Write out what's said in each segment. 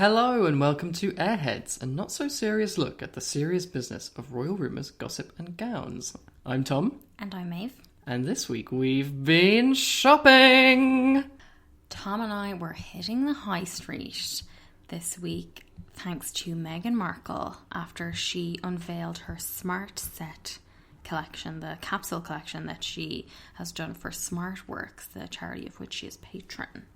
Hello and welcome to Airheads, a not-so-serious look at the serious business of royal rumours, gossip and gowns. I'm Tom. And I'm Maeve. And this week we've been shopping! Tom and I were hitting the high street this week thanks to Meghan Markle after she unveiled her Smart Set collection, the capsule collection that she has done for SmartWorks, the charity of which she is patron.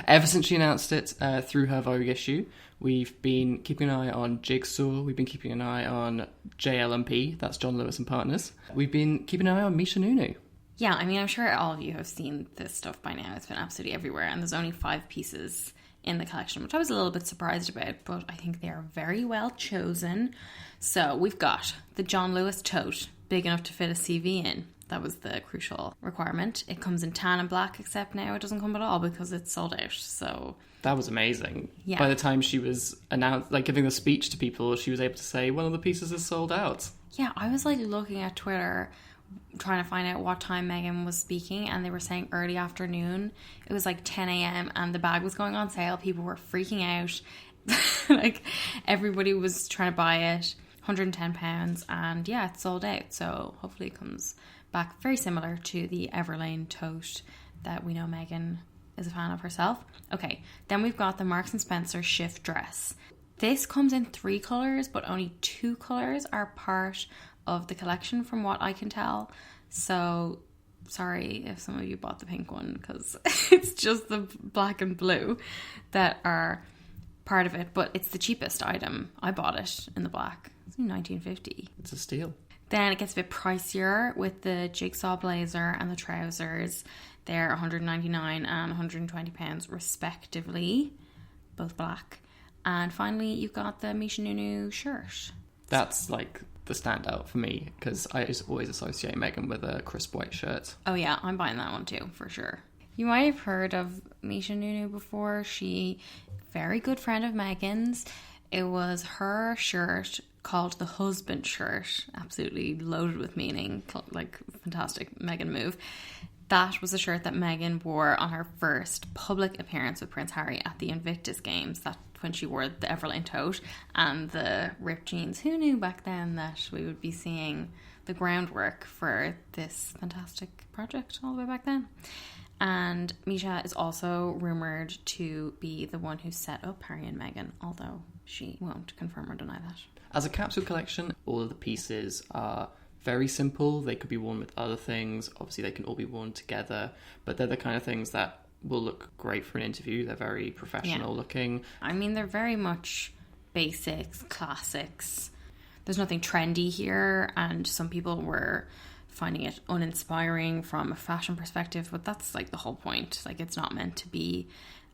Ever since she announced it through her Vogue issue, we've been keeping an eye on Jigsaw, we've been keeping an eye on JLMP, that's John Lewis and Partners. We've been keeping an eye on Misha Nunu. Yeah, I mean, I'm sure all of you have seen this stuff by now. It's been absolutely everywhere, and there's only 5 pieces in the collection, which I was a little bit surprised about, but I think they are very well chosen. So we've got the John Lewis tote, big enough to fit a CV in. That was the crucial requirement. It comes in tan and black, except now it doesn't come at all because it's sold out. So that was amazing. Yeah. By the time she was giving the speech to people, she was able to say one of the pieces is sold out. Yeah, I was looking at Twitter trying to find out what time Meghan was speaking, and they were saying early afternoon. It was 10 a.m. and the bag was going on sale. People were freaking out. Everybody was trying to buy it. £110, and yeah, it's sold out. So hopefully it comes back very similar to the Everlane tote that we know Meghan is a fan of herself. Okay, then we've got the Marks & Spencer shift dress. This comes in 3 colours, but only 2 colours are part of the collection from what I can tell. So sorry if some of you bought the pink one, because it's just the black and blue that are part of it, but it's the cheapest item. I bought it in the black. It's $19.50. It's a steal. Then it gets a bit pricier with the jigsaw blazer and the trousers. They're £199 and £120 respectively, both black. And finally, you've got the Misha Nunu shirt. That's the standout for me, because I always associate Meghan with a crisp white shirt. Oh yeah, I'm buying that one too, for sure. You might have heard of Misha Nunu before. She, very good friend of Meghan's. It was her shirt called the husband shirt, absolutely loaded with meaning, fantastic Meghan move. That was a shirt that Meghan wore on her first public appearance with Prince Harry at the Invictus Games. That when she wore the Everlane tote and the ripped jeans. Who knew back then that we would be seeing the groundwork for this fantastic project all the way back then? And Misha is also rumoured to be the one who set up Harry and Meghan, although she won't confirm or deny that. As a capsule collection, all of the pieces are very simple. They could be worn with other things. Obviously, they can all be worn together, but they're the kind of things that will look great for an interview. They're very professional looking. I mean, they're very much basics, classics. There's nothing trendy here, and some people were finding it uninspiring from a fashion perspective, but that's the whole point. It's not meant to be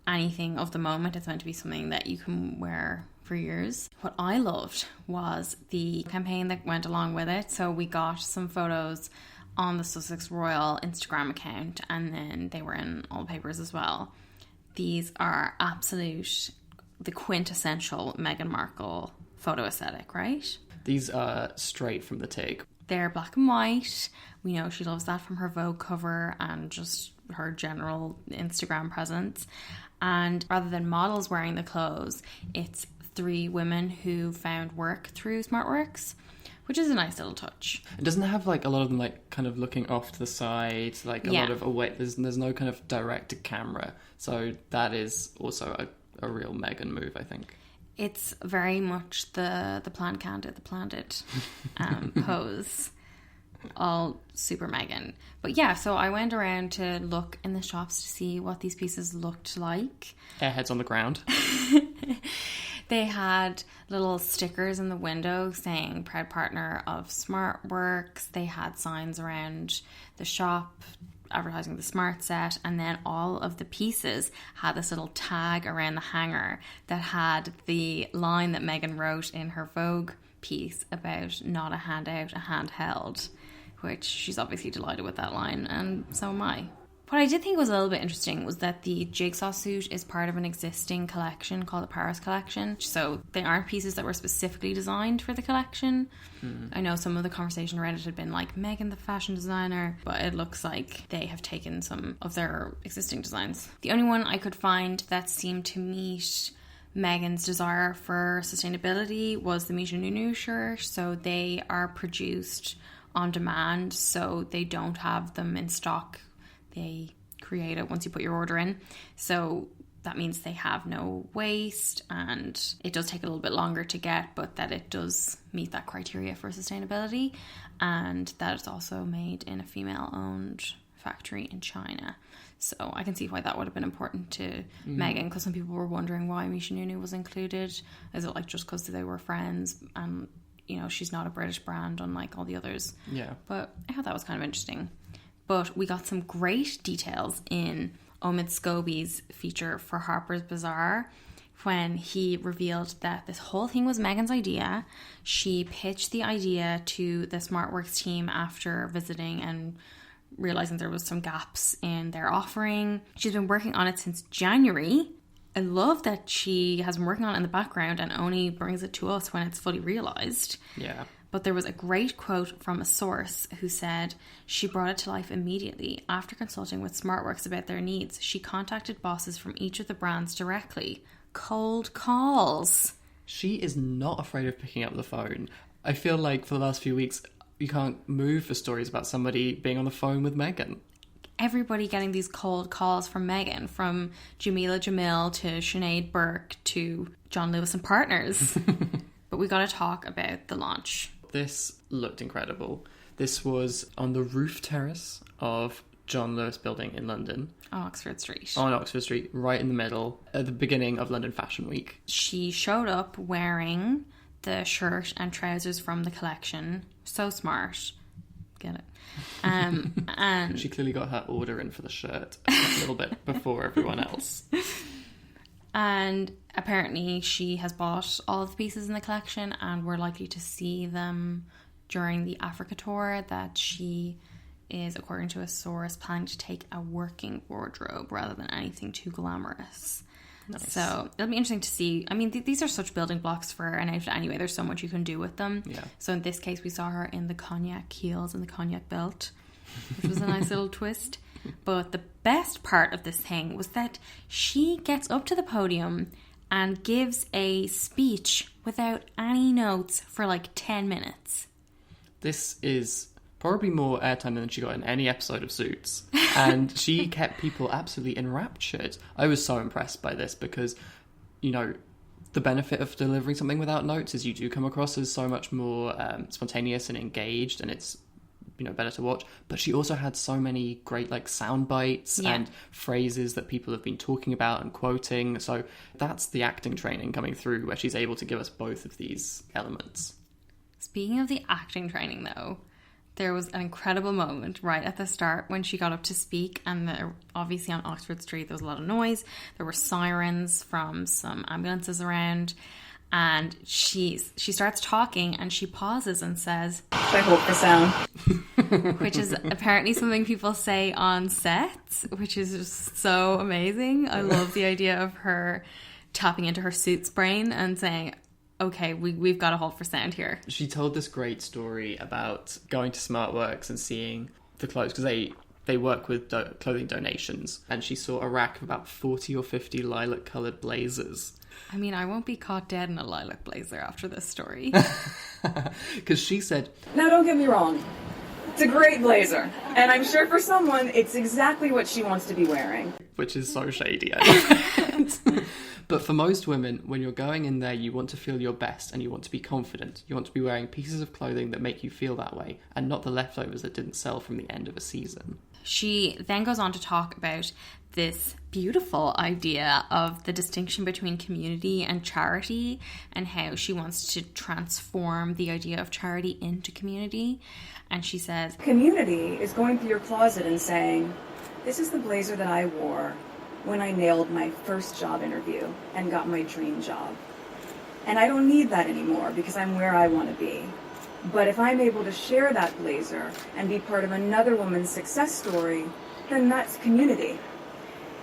anything of the moment. It's meant to be something that you can wear for years. What I loved was the campaign that went along with it. So we got some photos on the Sussex Royal Instagram account, and then they were in all the papers as well. These are the quintessential Meghan Markle photo aesthetic, right? These are straight from the take. They're black and white. We know she loves that from her Vogue cover and just her general Instagram presence. And rather than models wearing the clothes, it's 3 women who found work through SmartWorks, which is a nice little touch. It doesn't have a lot of them kind of looking off to the side, a lot of away. There's no kind of direct to camera. So that is also a real Meghan move, I think. It's very much the planned candid, the planned it pose. All super Meghan. But yeah, so I went around to look in the shops to see what these pieces looked like. Airheads on the ground. They had little stickers in the window saying proud partner of SmartWorks. They had signs around the shop advertising the Smart Set, and then all of the pieces had this little tag around the hanger that had the line that Meghan wrote in her Vogue piece about not a handout, a hand held, which she's obviously delighted with that line, and so am I. What I did think was a little bit interesting was that the jigsaw suit is part of an existing collection called the Paris Collection. So they aren't pieces that were specifically designed for the collection. I know some of the conversation around it had been Meghan the fashion designer, but it looks like they have taken some of their existing designs. The only one I could find that seemed to meet Meghan's desire for sustainability was the Misha Nunu shirt. So they are produced on demand, so they don't have them in stock. They create it once you put your order in. So that means they have no waste, and it does take a little bit longer to get, but that it does meet that criteria for sustainability, and that it's also made in a female-owned factory in China. So I can see why that would have been important to Meghan, because some people were wondering why Misha Nunu was included. Is it like just because they were friends, and you know, she's not a British brand unlike all the others. Yeah. But I thought that was kind of interesting. But we got some great details in Omid Scobie's feature for Harper's Bazaar when he revealed that this whole thing was Meghan's idea. She pitched the idea to the SmartWorks team after visiting and realizing there was some gaps in their offering. She's been working on it since January. I love that she has been working on it in the background and only brings it to us when it's fully realized. Yeah. But there was a great quote from a source who said she brought it to life immediately. After consulting with SmartWorks about their needs, she contacted bosses from each of the brands directly. Cold calls. She is not afraid of picking up the phone. I feel like for the last few weeks, you can't move for stories about somebody being on the phone with Meghan. Everybody getting these cold calls from Meghan, from Jamila Jamil to Sinead Burke to John Lewis and Partners. But we got to talk about the launch. This looked incredible. This was on the roof terrace of John Lewis Building in London. On Oxford Street. On Oxford Street, right in the middle, at the beginning of London Fashion Week. She showed up wearing the shirt and trousers from the collection. So smart. Get it? And she clearly got her order in for the shirt a little bit before everyone else. And apparently she has bought all of the pieces in the collection, and we're likely to see them during the Africa tour, that she is, according to a source, planning to take a working wardrobe rather than anything too glamorous. Nice. So it'll be interesting to see. I mean, these are such building blocks for an outfit anyway. There's so much you can do with them. Yeah. So in this case, we saw her in the cognac heels and the cognac belt, which was a nice little twist. But the best part of this thing was that she gets up to the podium and gives a speech without any notes for like 10 minutes. This is probably more airtime than she got in any episode of Suits. And she kept people absolutely enraptured. I was so impressed by this because, you know, the benefit of delivering something without notes is you do come across as so much more spontaneous and engaged, and it's, you know, better to watch. But she also had so many great like sound bites and phrases that people have been talking about and quoting. So that's the acting training coming through, where she's able to give us both of these elements. Speaking of the acting training though, there was an incredible moment right at the start when she got up to speak, and obviously on Oxford Street there was a lot of noise. There were sirens from some ambulances around, and she starts talking and she pauses and says, I hope for sound. Which is apparently something people say on sets, which is just so amazing. I love the idea of her tapping into her Suits brain and saying, okay, we've got to hold for sound here. She told this great story about going to SmartWorks and seeing the clothes, because they work with clothing donations, and she saw a rack of about 40 or 50 lilac coloured blazers. I mean, I won't be caught dead in a lilac blazer after this story. Because she said, Now don't get me wrong, it's a great blazer, and I'm sure for someone it's exactly what she wants to be wearing. Which is so shady, I know. But for most women, when you're going in there, you want to feel your best and you want to be confident. You want to be wearing pieces of clothing that make you feel that way, and not the leftovers that didn't sell from the end of a season. She then goes on to talk about this beautiful idea of the distinction between community and charity, and how she wants to transform the idea of charity into community. And she says, Community is going through your closet and saying, this is the blazer that I wore when I nailed my first job interview and got my dream job. And I don't need that anymore because I'm where I want to be. But if I'm able to share that blazer and be part of another woman's success story, then that's community.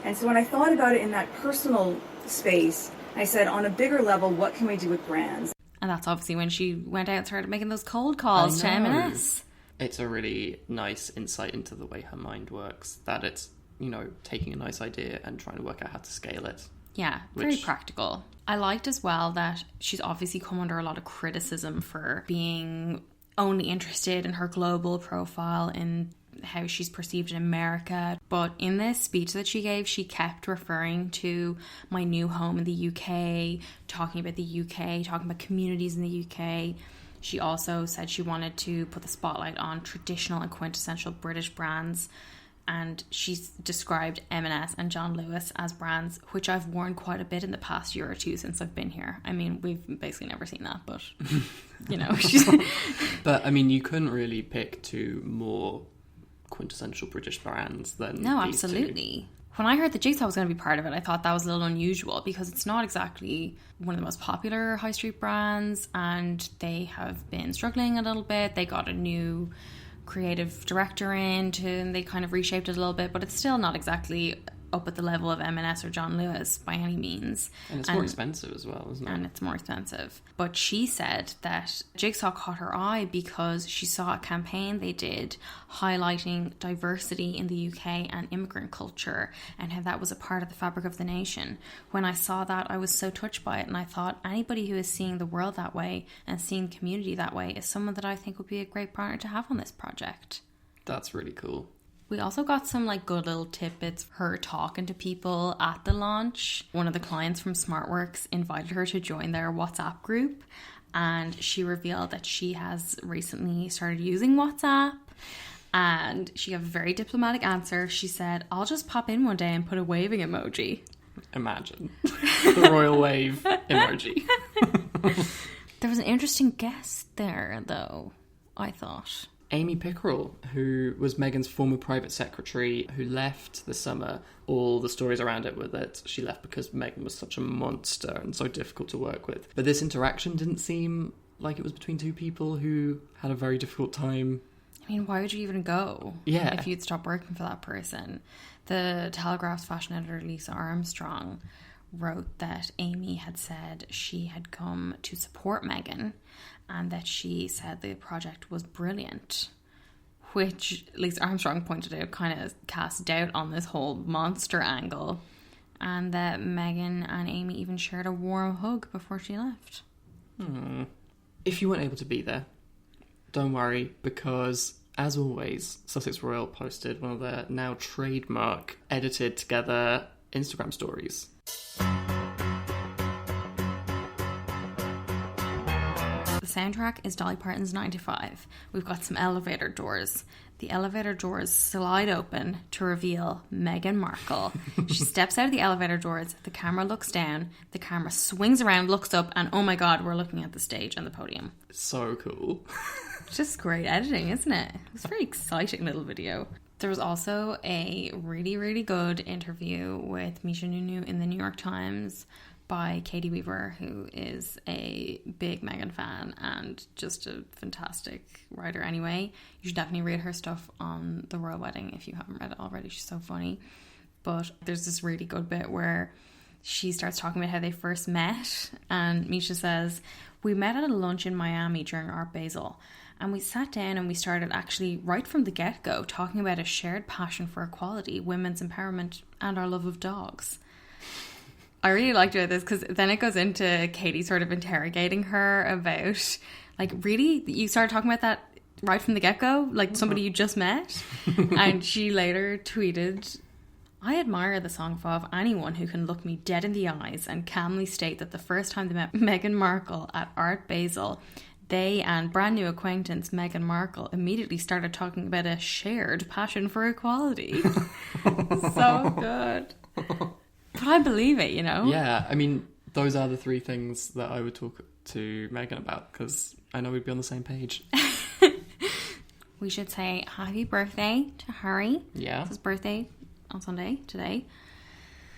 And so when I thought about it in that personal space, I said, on a bigger level, what can we do with brands? And that's obviously when she went out and started making those cold calls to M&S. It's a really nice insight into the way her mind works, that it's, you know, taking a nice idea and trying to work out how to scale it. Yeah, very practical. I liked as well that she's obviously come under a lot of criticism for being only interested in her global profile, in how she's perceived in America. But in this speech that she gave, she kept referring to my new home in the UK, talking about the UK, talking about communities in the UK. She also said she wanted to put the spotlight on traditional and quintessential British brands. And she's described M&S and John Lewis as brands which I've worn quite a bit in the past year or two since I've been here. I mean, we've basically never seen that, but, you know. But, I mean, you couldn't really pick two more quintessential British brands than No, these absolutely. When I heard that Jigsaw was going to be part of it, I thought that was a little unusual because it's not exactly one of the most popular high street brands, and they have been struggling a little bit. They got a new creative director in and they kind of reshaped it a little bit, but it's still not exactly up at the level of M&S or John Lewis by any means. And it's more expensive as well, isn't it? And it's more expensive. But she said that Jigsaw caught her eye because she saw a campaign they did highlighting diversity in the UK and immigrant culture and how that was a part of the fabric of the nation. When I saw that, I was so touched by it, and I thought anybody who is seeing the world that way and seeing community that way is someone that I think would be a great partner to have on this project. That's really cool. We also got some like good little tidbits, her talking to people at the launch. One of the clients from SmartWorks invited her to join their WhatsApp group, and she revealed that she has recently started using WhatsApp, and she gave a very diplomatic answer. She said, "I'll just pop in one day and put a waving emoji." Imagine. The royal wave emoji. There was an interesting guest there though, I thought. Amy Pickerel, who was Meghan's former private secretary, who left this summer. All the stories around it were that she left because Meghan was such a monster and so difficult to work with. But this interaction didn't seem like it was between two people who had a very difficult time. I mean, why would you even go if you'd stop working for that person? The Telegraph's fashion editor, Lisa Armstrong, wrote that Amy had said she had come to support Meghan and that she said the project was brilliant, which Lisa Armstrong pointed out kind of cast doubt on this whole monster angle, and that Meghan and Amy even shared a warm hug before she left. If you weren't able to be there, don't worry, because as always, Sussex Royal posted one of their now trademark edited together Instagram stories. The soundtrack is Dolly Parton's 9 to 5. We've got some elevator doors. The elevator doors slide open to reveal Meghan Markle. She steps out of the elevator doors, the camera looks down, the camera swings around, looks up, and oh my god, we're looking at the stage and the podium. So cool. Just great editing, isn't it? It was a very exciting little video. There was also a really, really good interview with Misha Nunu in the New York Times by Katie Weaver, who is a big Meghan fan and just a fantastic writer anyway. You should definitely read her stuff on The Royal Wedding if you haven't read it already. She's so funny. But there's this really good bit where she starts talking about how they first met, and Misha says, "We met at a lunch in Miami during Art Basel, and we sat down and we started actually right from the get-go talking about a shared passion for equality, women's empowerment, and our love of dogs." I really liked about this because then it goes into Katie sort of interrogating her about, like, really? You started talking about that right from the get-go? Like somebody you just met? And she later tweeted, "I admire the song of anyone who can look me dead in the eyes and calmly state that the first time they met Meghan Markle at Art Basel, they and brand new acquaintance Meghan Markle immediately started talking about a shared passion for equality." So good. But I believe it, you know? Yeah, I mean, those are the three things that I would talk to Meghan about, because I know we'd be on the same page. We should say happy birthday to Harry. Yeah. It's his birthday on Sunday, today.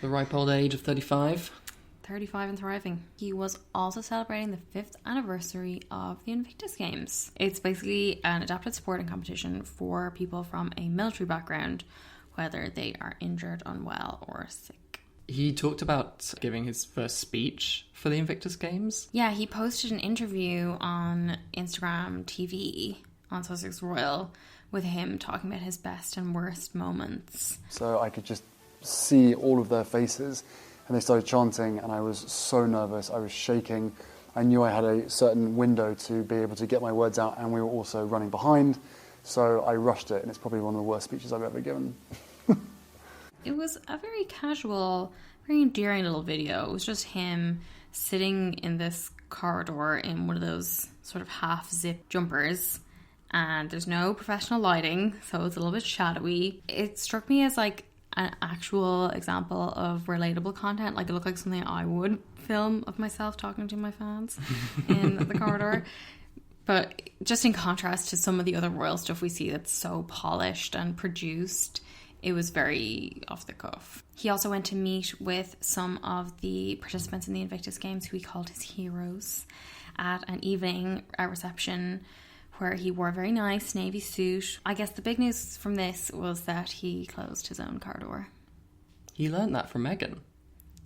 The ripe old age of 35. 35 and thriving. He was also celebrating the 5th anniversary of the Invictus Games. It's basically an adapted sporting competition for people from a military background, whether they are injured, unwell, or sick. He talked about giving his first speech for the Invictus Games. Yeah, he posted an interview on Instagram TV on Sussex Royal with him talking about his best and worst moments. So I could just see all of their faces and they started chanting, and I was so nervous. I was shaking. I knew I had a certain window to be able to get my words out, and we were also running behind, so I rushed it, and it's probably one of the worst speeches I've ever given. It was a very casual, very endearing little video. It was just him sitting in this corridor in one of those sort of half-zip jumpers, and there's no professional lighting, so it's a little bit shadowy. It struck me as like an actual example of relatable content. Like, it looked like something I would film of myself talking to my fans in the corridor. But just in contrast to some of the other royal stuff we see that's so polished and produced, it was very off the cuff. He also went to meet with some of the participants in the Invictus Games who he called his heroes at an evening reception where he wore a very nice navy suit. I guess the big news from this was that he closed his own car door. He learned that from Meghan.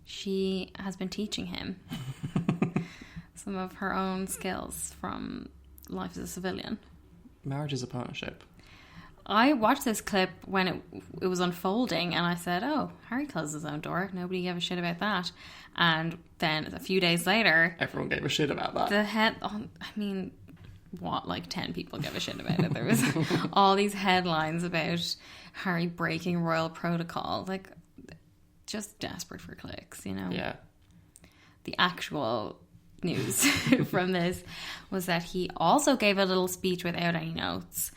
She has been teaching him some of her own skills from life as a civilian. Marriage is a partnership. I watched this clip when it was unfolding, and I said, oh, Harry closed his own door. Nobody gave a shit about that. And then a few days later... Everyone gave a shit about that. Like 10 people gave a shit about it. There was all these headlines about Harry breaking royal protocol. Like, just desperate for clicks, you know? Yeah. The actual news from this was that he also gave a little speech without any notes.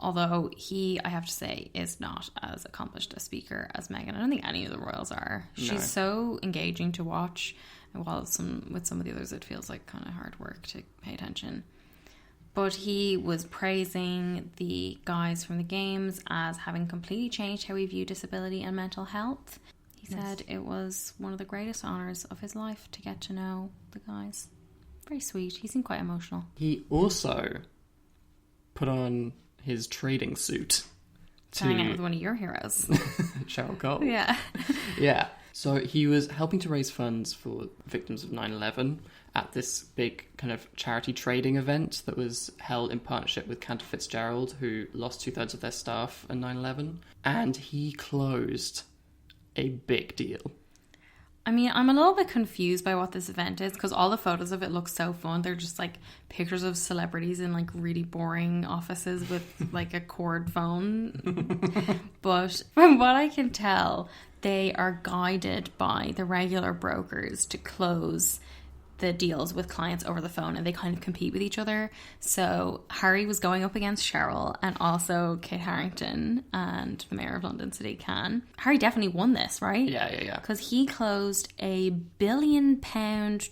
Although he, I have to say, is not as accomplished a speaker as Meghan. I don't think any of the royals are. No. She's so engaging to watch. While with some of the others, it feels like kind of hard work to pay attention. But he was praising the guys from the Games as having completely changed how we view disability and mental health. He said it was one of the greatest honours of his life to get to know the guys. Very sweet. He seemed quite emotional. He also put on his trading suit to hang out with one of your heroes. Cheryl Cole. Yeah. Yeah. So he was helping to raise funds for victims of 9/11 at this big kind of charity trading event that was held in partnership with Cantor Fitzgerald, who lost 2/3 of their staff in 9/11. And he closed a big deal. I mean, I'm a little bit confused by what this event is, because all the photos of it look so fun. They're just like pictures of celebrities in like really boring offices with like a cord phone. But from what I can tell, they are guided by the regular brokers to close the deals with clients over the phone, and they kind of compete with each other. So Harry was going up against Cheryl and also Kate Harington and the Mayor of London, Sadiq Khan. Harry definitely won this, right? Yeah. Because he closed a £1 billion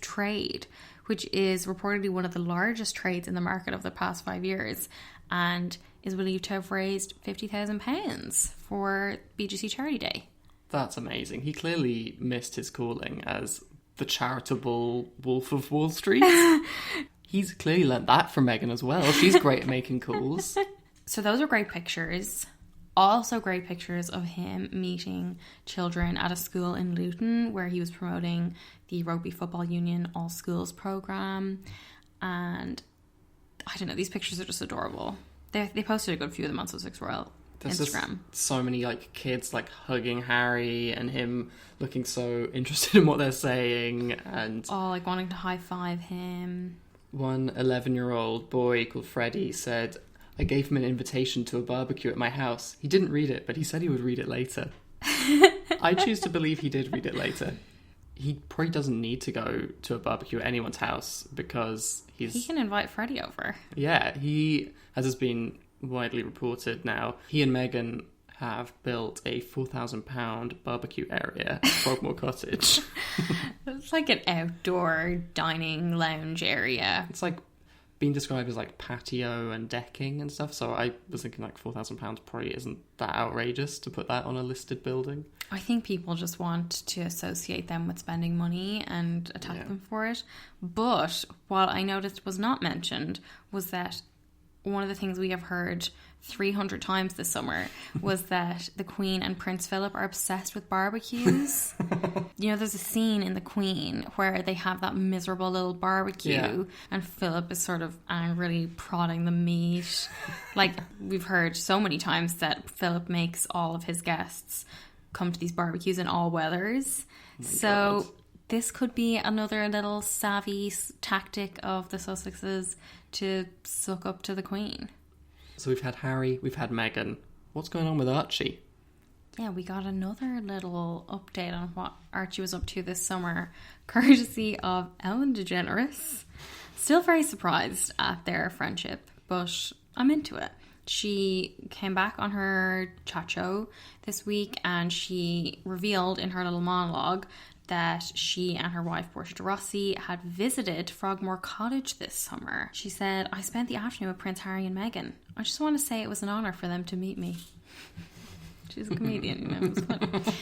trade, which is reportedly one of the largest trades in the market of the past 5 years, and is believed to have raised £50,000 for BGC Charity Day. That's amazing. He clearly missed his calling as the charitable Wolf of Wall Street. He's clearly learnt that from Meghan as well. She's great at making calls. So those are great pictures. Also great pictures of him meeting children at a school in Luton where he was promoting the Rugby Football Union All Schools program. And I don't know, these pictures are just adorable. They posted a good few of them on Sussex Royal There's Instagram. Just so many like kids like hugging Harry and him looking so interested in what they're saying, and like wanting to high five him. One 11-year-old boy called Freddie said, I gave him an invitation to a barbecue at my house. He didn't read it, but he said he would read it later. I choose to believe he did read it later. He probably doesn't need to go to a barbecue at anyone's house because he can invite Freddie over. Yeah, he, as has been widely reported now, he and Meghan have built a £4,000 barbecue area at Frogmore Cottage. It's like an outdoor dining lounge area. It's like being described as like patio and decking and stuff, so I was thinking like £4,000 probably isn't that outrageous to put that on a listed building. I think people just want to associate them with spending money and attack them for it. But what I noticed was not mentioned was that one of the things we have heard 300 times this summer was that the Queen and Prince Philip are obsessed with barbecues. You know, there's a scene in The Queen where they have that miserable little barbecue and Philip is sort of angrily prodding the meat. Like, we've heard so many times that Philip makes all of his guests come to these barbecues in all weathers. So God. this could be another little savvy tactic of the Sussexes to suck up to the Queen. So we've had Harry, we've had Meghan. What's going on with Archie? Yeah, we got another little update on what Archie was up to this summer, courtesy of Ellen DeGeneres. Still very surprised at their friendship, but I'm into it. She came back on her chat show this week and she revealed in her little monologue that she and her wife Portia de Rossi had visited Frogmore Cottage this summer. She said, I spent the afternoon with Prince Harry and Meghan. I just want to say it was an honour for them to meet me. She's a comedian, you know, it was funny.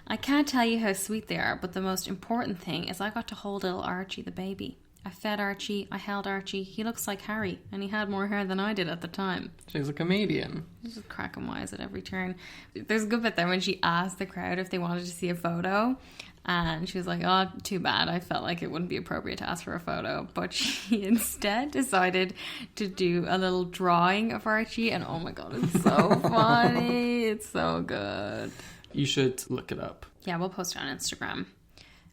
I can't tell you how sweet they are, but the most important thing is I got to hold little Archie, the baby. I fed Archie, I held Archie. He looks like Harry, and he had more hair than I did at the time. She's a comedian. She's just cracking wise at every turn. There's a good bit there when she asked the crowd if they wanted to see a photo, and she was like, oh, too bad. I felt like it wouldn't be appropriate to ask for a photo. But she instead decided to do a little drawing of Archie, and oh my god, it's so funny. It's so good. You should look it up. Yeah, we'll post it on Instagram.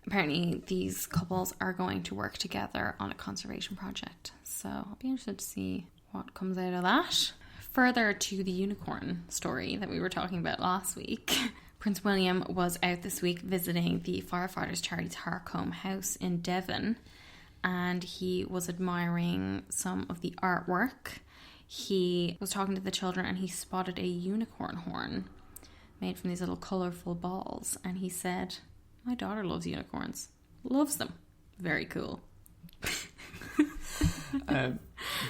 Apparently, these couples are going to work together on a conservation project. So I'll be interested to see what comes out of that. Further to the unicorn story that we were talking about last week, Prince William was out this week visiting the firefighters charity's Harcombe House in Devon, and he was admiring some of the artwork. He was talking to the children and he spotted a unicorn horn made from these little colourful balls, and he said, my daughter loves unicorns. Loves them. Very cool.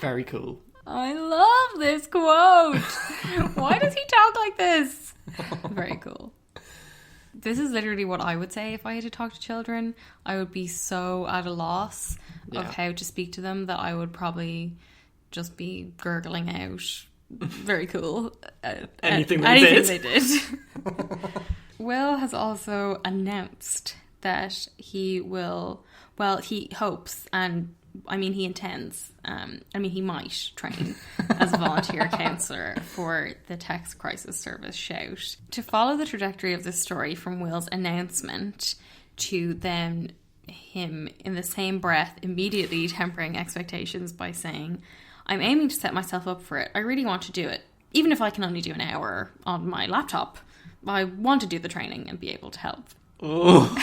Very cool. I love this quote. Why does he talk like this? Very cool. This is literally what I would say if I had to talk to children. I would be so at a loss of how to speak to them that I would probably just be gurgling out, very cool. Anything they did. Will has also announced that he will, well, he hopes, and I mean he intends, he might train as a volunteer counsellor for the text crisis service Shout. To follow the trajectory of this story from Will's announcement to then him in the same breath immediately tempering expectations by saying, I'm aiming to set myself up for it. I really want to do it. Even if I can only do an hour on my laptop, I want to do the training and be able to help. Oh.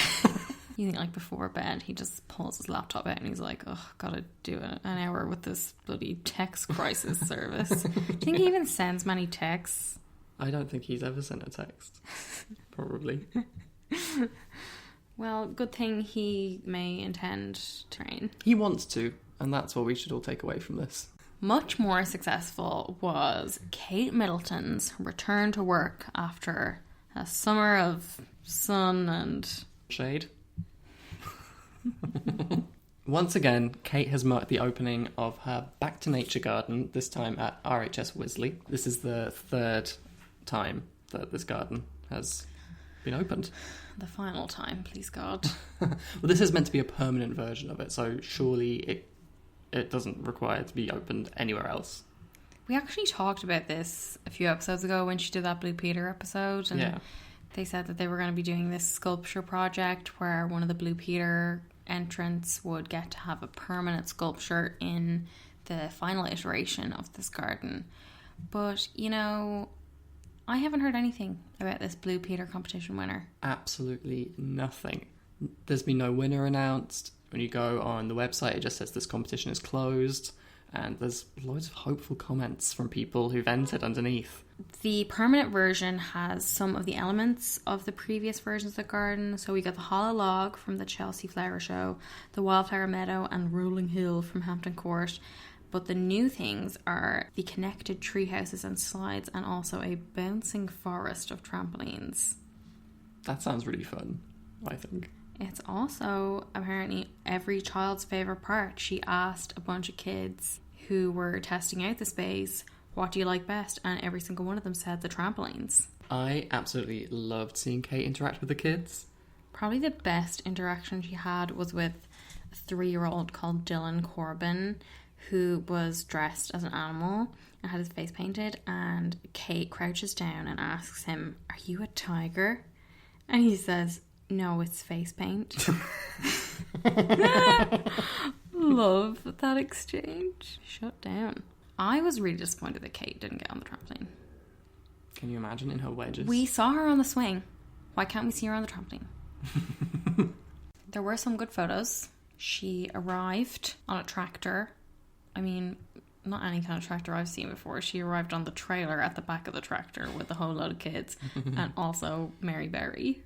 You think like before bed, he just pulls his laptop out and he's like, oh, gotta do an hour with this bloody text crisis service. Do you think he even sends many texts? I don't think he's ever sent a text. Probably. Well, good thing he may intend to train. He wants to, and that's what we should all take away from this. Much more successful was Kate Middleton's return to work after a summer of sun and shade. Once again, Kate has marked the opening of her Back to Nature garden, this time at RHS Wisley. This is the third time that this garden has been opened. The final time, please God. Well, this is meant to be a permanent version of it, so surely it doesn't require to be opened anywhere else. We actually talked about this a few episodes ago when she did that Blue Peter episode, and they said that they were going to be doing this sculpture project where one of the Blue Peter entrants would get to have a permanent sculpture in the final iteration of this garden. But, you know, I haven't heard anything about this Blue Peter competition winner. Absolutely nothing. There's been no winner announced. When you go on the website, it just says this competition is closed, and there's loads of hopeful comments from people who've entered underneath. The permanent version has some of the elements of the previous versions of the garden. So we got the hollow log from the Chelsea Flower Show, the Wildflower Meadow and Rolling Hill from Hampton Court. But the new things are the connected tree houses and slides, and also a bouncing forest of trampolines. That sounds really fun, I think. It's also apparently every child's favourite part. She asked a bunch of kids who were testing out the space, what do you like best? And every single one of them said the trampolines. I absolutely loved seeing Kate interact with the kids. Probably the best interaction she had was with a 3-year-old called Dylan Corbin, who was dressed as an animal and had his face painted, and Kate crouches down and asks him, are you a tiger? And he says, No, it's face paint. Love that exchange. Shut down. I was really disappointed that Kate didn't get on the trampoline. Can you imagine in her wedges? We saw her on the swing. Why can't we see her on the trampoline? There were some good photos. She arrived on a tractor. I mean, not any kind of tractor I've seen before. She arrived on the trailer at the back of the tractor with a whole load of kids. And also Mary Berry.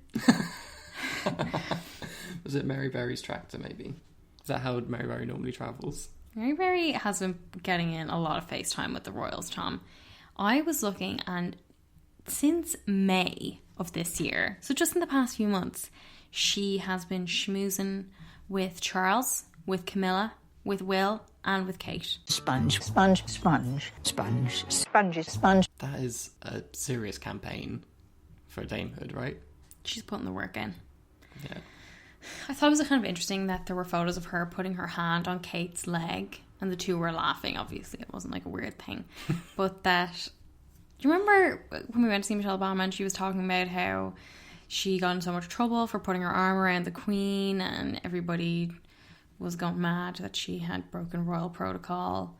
Was it Mary Berry's tractor, maybe? Is that how Mary Berry normally travels? Mary Berry has been getting in a lot of FaceTime with the royals, Tom. I was looking, and since May of this year, so just in the past few months, she has been schmoozing with Charles, with Camilla, with Will, and with Kate. Sponge, sponge, sponge, sponge, sponge, sponge. That is a serious campaign for damehood, right? She's putting the work in. Yeah. I thought it was kind of interesting that there were photos of her putting her hand on Kate's leg and the two were laughing. Obviously, it wasn't like a weird thing. But that... Do you remember when we went to see Michelle Obama and she was talking about how she got in so much trouble for putting her arm around the Queen and everybody was going mad that she had broken royal protocol?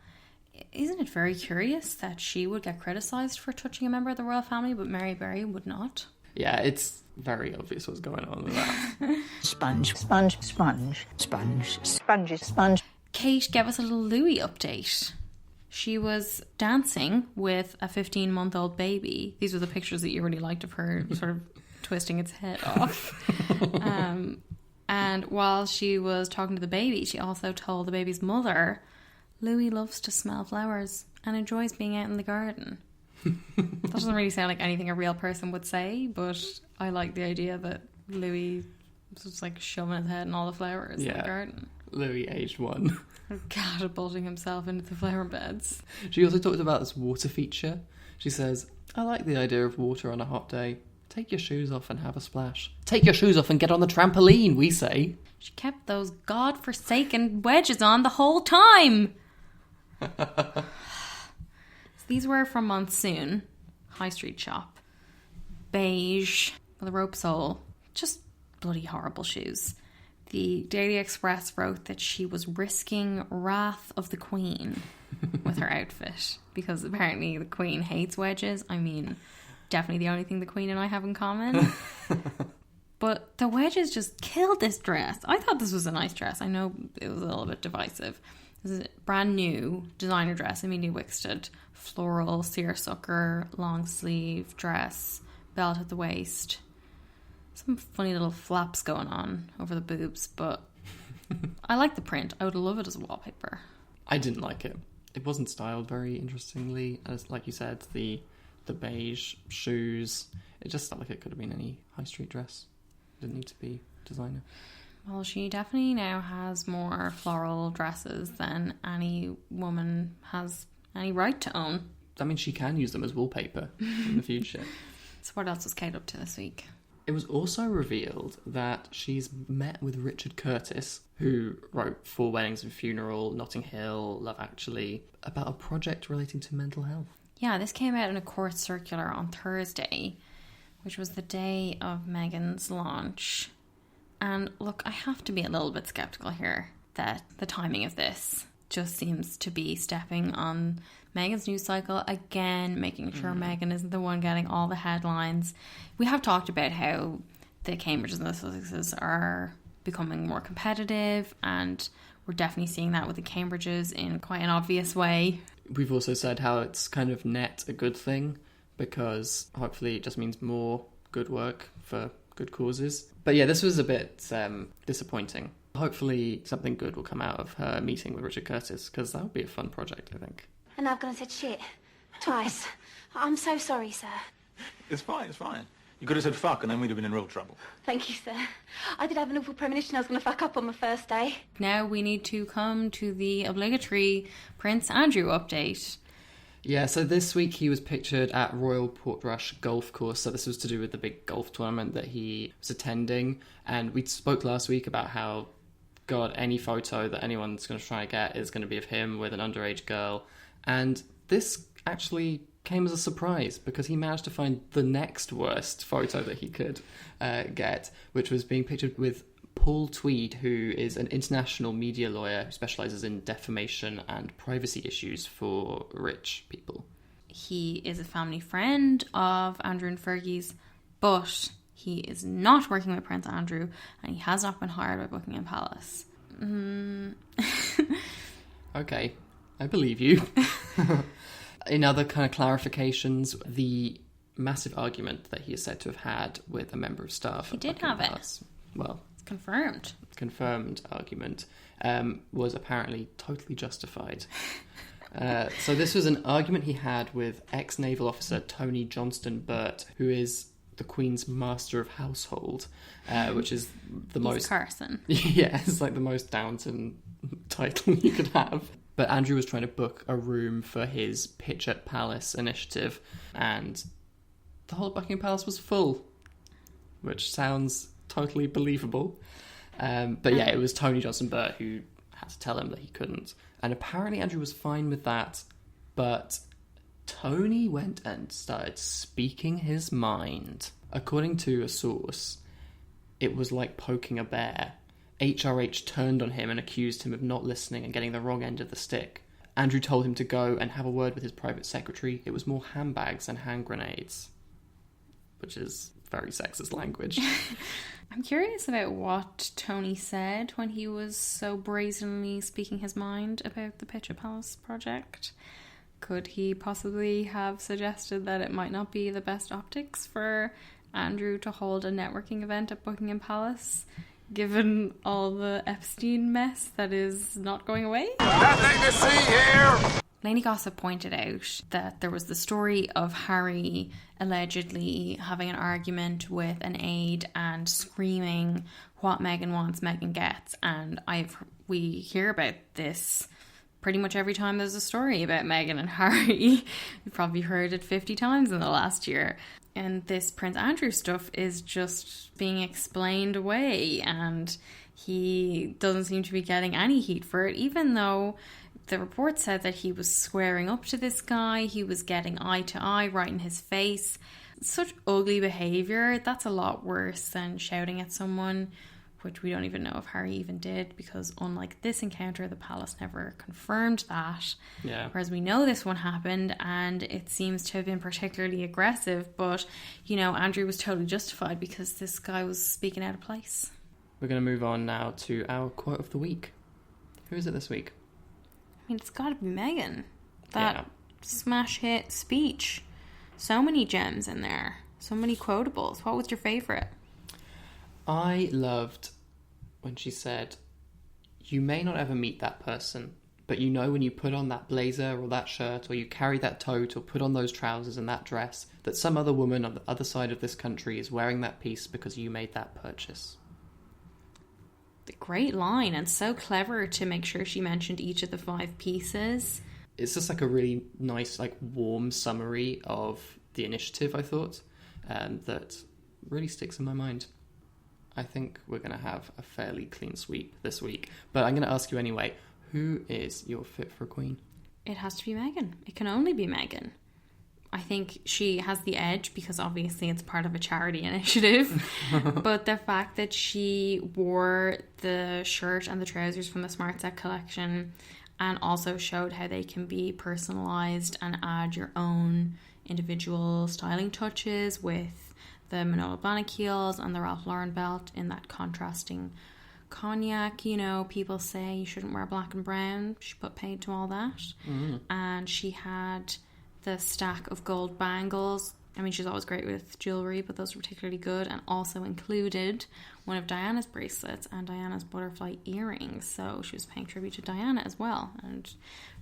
Isn't it very curious that she would get criticised for touching a member of the royal family but Mary Berry would not? Yeah, it's very obvious what's going on with that. Sponge, sponge, sponge, sponge, sponge, sponge. Kate gave us a little Louis update. She was dancing with a 15-month-old baby. These were the pictures that you really liked of her sort of twisting its head off. And while she was talking to the baby, she also told the baby's mother, Louis loves to smell flowers and enjoys being out in the garden. That doesn't really sound like anything a real person would say, but I like the idea that Louis was just like shoving his head in all the flowers in the garden. Louis aged 1. Catapulting himself into the flower beds. She also talked about this water feature. She says, I like the idea of water on a hot day. Take your shoes off and have a splash. Take your shoes off and get on the trampoline, we say. She kept those godforsaken wedges on the whole time. So these were from Monsoon, high street shop. Beige, with a rope sole. Just bloody horrible shoes. The Daily Express wrote that she was risking wrath of the Queen with her outfit because apparently the Queen hates wedges. I mean, definitely the only thing the Queen and I have in common. But the wedges just killed this dress. I thought this was a nice dress. I know it was a little bit divisive. This is a brand new designer dress, Amelia Wickstead. Floral, seersucker, long sleeve dress, belt at the waist. Some funny little flaps going on over the boobs, but I like the print. I would love it as a wallpaper. I didn't like it. It wasn't styled very interestingly. As like you said, the beige shoes, it just felt like it could have been any high street dress. It didn't need to be designer. Well, she definitely now has more floral dresses than any woman has any right to own. That means she can use them as wallpaper in the future. So what else was Kate up to this week? It was also revealed that she's met with Richard Curtis, who wrote Four Weddings and Funeral, Notting Hill, Love Actually, about a project relating to mental health. Yeah, this came out in a court circular on Thursday, which was the day of Meghan's launch. And look, I have to be a little bit sceptical here that the timing of this just seems to be stepping on Meghan's news cycle again, making sure Meghan isn't the one getting all the headlines. We have talked about how the Cambridges and the Sussexes are becoming more competitive, and we're definitely seeing that with the Cambridges in quite an obvious way. We've also said how it's kind of net a good thing, because hopefully it just means more good work for good causes. But yeah, this was a bit disappointing. Hopefully something good will come out of her meeting with Richard Curtis, because that would be a fun project, I think. And I've gone and said shit. Twice. I'm so sorry, sir. It's fine, it's fine. You could have said fuck and then we'd have been in real trouble. Thank you, sir. I did have an awful premonition I was going to fuck up on my first day. Now we need to come to the obligatory Prince Andrew update. Yeah, so this week he was pictured at Royal Portrush Golf Course. So this was to do with the big golf tournament that he was attending. And we spoke last week about how, God, any photo that anyone's going to try to get is going to be of him with an underage girl. And this actually came as a surprise because he managed to find the next worst photo that he could get, which was being pictured with Paul Tweed, who is an international media lawyer who specialises in defamation and privacy issues for rich people. He is a family friend of Andrew and Fergie's, but he is not working with Prince Andrew, and he has not been hired by Buckingham Palace. Okay, I believe you. In other kind of clarifications, the massive argument that he is said to have had with a member of staff. He did have it. Well, It's confirmed. Confirmed argument was apparently totally justified. So this was an argument he had with ex-naval officer Tony Johnston Burt, who is the Queen's Master of Household, which is the most... Carson. Yeah, it's like the most Downton title you could have. But Andrew was trying to book a room for his Pitch at Palace initiative, and the whole Buckingham Palace was full, which sounds totally believable. But yeah, it was Tony Johnston Burt who had to tell him that he couldn't. And apparently Andrew was fine with that, but Tony went and started speaking his mind. According to a source, it was like poking a bear. HRH turned on him and accused him of not listening and getting the wrong end of the stick. Andrew told him to go and have a word with his private secretary. It was more handbags and hand grenades, which is very sexist language. I'm curious about what Tony said when he was so brazenly speaking his mind about the Pitch at Palace project. Could he possibly have suggested that it might not be the best optics for Andrew to hold a networking event at Buckingham Palace, given all the Epstein mess that is not going away? Nothing to see here! Lainey Gossip pointed out that there was the story of Harry allegedly having an argument with an aide and screaming what Meghan wants, Meghan gets. And we hear about this pretty much every time there's a story about Meghan and Harry. You've probably heard it 50 times in the last year. And this Prince Andrew stuff is just being explained away, and he doesn't seem to be getting any heat for it, even though the report said that he was squaring up to this guy, he was getting eye to eye right in his face. Such ugly behaviour. That's a lot worse than shouting at someone, which we don't even know if Harry even did, because unlike this encounter, the palace never confirmed that. Yeah. Whereas we know this one happened, and it seems to have been particularly aggressive, but, you know, Andrew was totally justified because this guy was speaking out of place. We're going to move on now to our quote of the week. Who is it this week? I mean, it's got to be Meghan. That smash hit speech. So many gems in there. So many quotables. What was your favourite? I loved when she said, "You may not ever meet that person, but you know when you put on that blazer or that shirt, or you carry that tote or put on those trousers and that dress, that some other woman on the other side of this country is wearing that piece because you made that purchase." Great line, and so clever to make sure she mentioned each of the 5 pieces. It's just like a really nice, like warm summary of the initiative, I thought, that really sticks in my mind. I think we're going to have a fairly clean sweep this week, but I'm going to ask you anyway, who is your fit for queen? It has to be Meghan. It can only be Meghan. I think she has the edge because obviously it's part of a charity initiative. But the fact that she wore the shirt and the trousers from the Smart Set collection and also showed how they can be personalised and add your own individual styling touches with the Manolo Blahnik heels and the Ralph Lauren belt in that contrasting cognac. You know, people say you shouldn't wear black and brown. She put paid to all that. And she had the stack of gold bangles. I mean, she's always great with jewellery, but those were particularly good, and also included one of Diana's bracelets and Diana's butterfly earrings. So she was paying tribute to Diana as well, and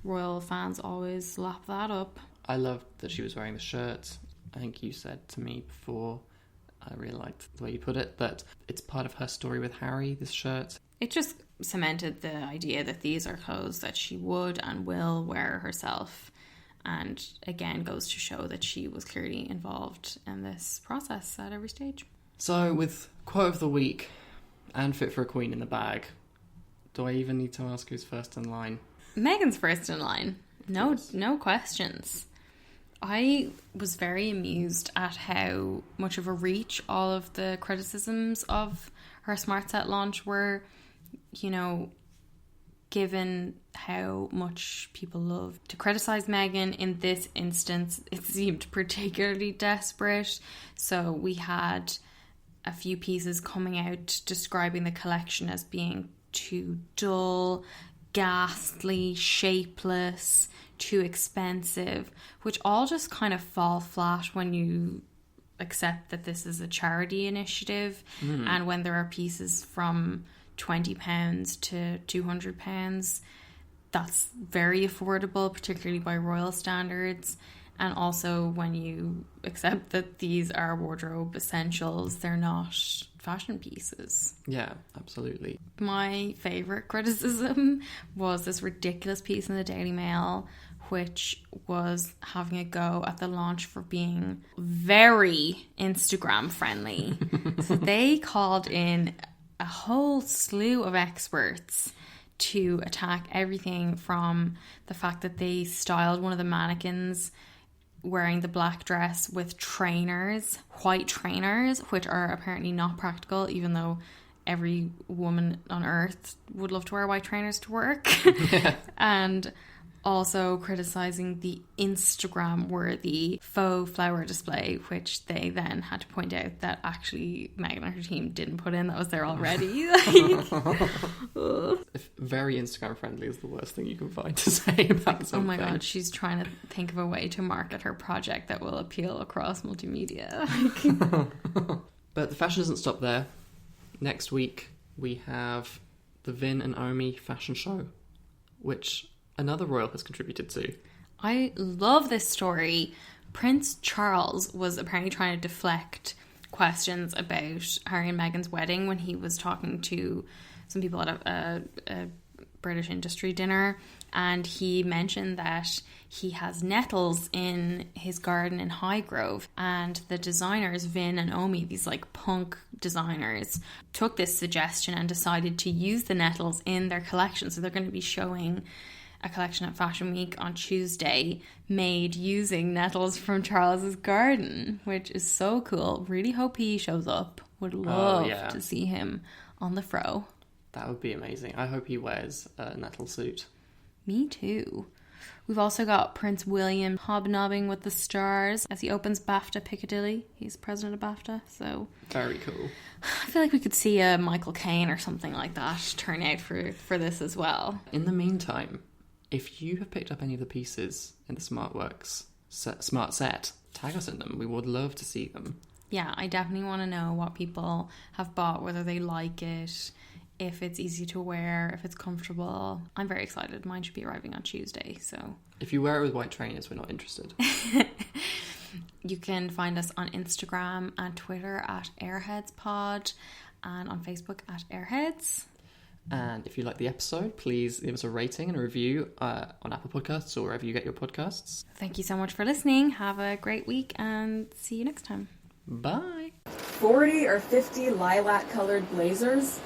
royal fans always lap that up. I loved that she was wearing the shirt. I think you said to me before, I really liked the way you put it, that it's part of her story with Harry, this shirt. It just cemented the idea that these are clothes that she would and will wear herself. And again, goes to show that she was clearly involved in this process at every stage. So with quote of the week and fit for a queen in the bag, do I even need to ask who's first in line? Meghan's first in line. No questions. I was very amused at how much of a reach all of the criticisms of her Smart Set launch were, you know, given how much people love to criticize Meghan. In this instance, it seemed particularly desperate. So we had a few pieces coming out describing the collection as being too dull, ghastly, shapeless, too expensive, which all just kind of fall flat when you accept that this is a charity initiative and when there are pieces from £20 to £200. That's very affordable, particularly by royal standards. And also when you accept that these are wardrobe essentials, they're not fashion pieces. Yeah, absolutely. My favourite criticism was this ridiculous piece in the Daily Mail, which was having a go at the launch for being very Instagram friendly. So they called in a whole slew of experts to attack everything from the fact that they styled one of the mannequins wearing the black dress with trainers, white trainers, which are apparently not practical, even though every woman on earth would love to wear white trainers to work. And also criticising the Instagram-worthy faux flower display, which they then had to point out that actually Meghan and her team didn't put in. That was there already. Very Instagram friendly is the worst thing you can find to say about something. Oh my god, she's trying to think of a way to market her project that will appeal across multimedia. But the fashion doesn't stop there. Next week we have the Vin and Omi fashion show, which another royal has contributed to. I love this story. Prince Charles was apparently trying to deflect questions about Harry and Meghan's wedding when he was talking to some people at a British industry dinner, and he mentioned that he has nettles in his garden in Highgrove, and the designers Vin and Omi, these like punk designers, took this suggestion and decided to use the nettles in their collection. So they're going to be showing a collection at Fashion Week on Tuesday made using nettles from Charles's garden, which is so cool. Really hope he shows up. Would love to see him on the fro. That would be amazing. I hope he wears a nettle suit. Me too. We've also got Prince William hobnobbing with the stars as he opens BAFTA Piccadilly. He's president of BAFTA, so very cool. I feel like we could see a Michael Caine or something like that turn out for this as well. In the meantime, if you have picked up any of the pieces in the SmartWorks Smart Set, tag us in them. We would love to see them. Yeah, I definitely want to know what people have bought, whether they like it, if it's easy to wear, if it's comfortable. I'm very excited. Mine should be arriving on Tuesday, so... If you wear it with white trainers, we're not interested. You can find us on Instagram and Twitter at AirheadsPod and on Facebook at Airheads. And if you like the episode, please give us a rating and a review on Apple Podcasts or wherever you get your podcasts. Thank you so much for listening. Have a great week and see you next time. Bye. 40 or 50 lilac-colored blazers?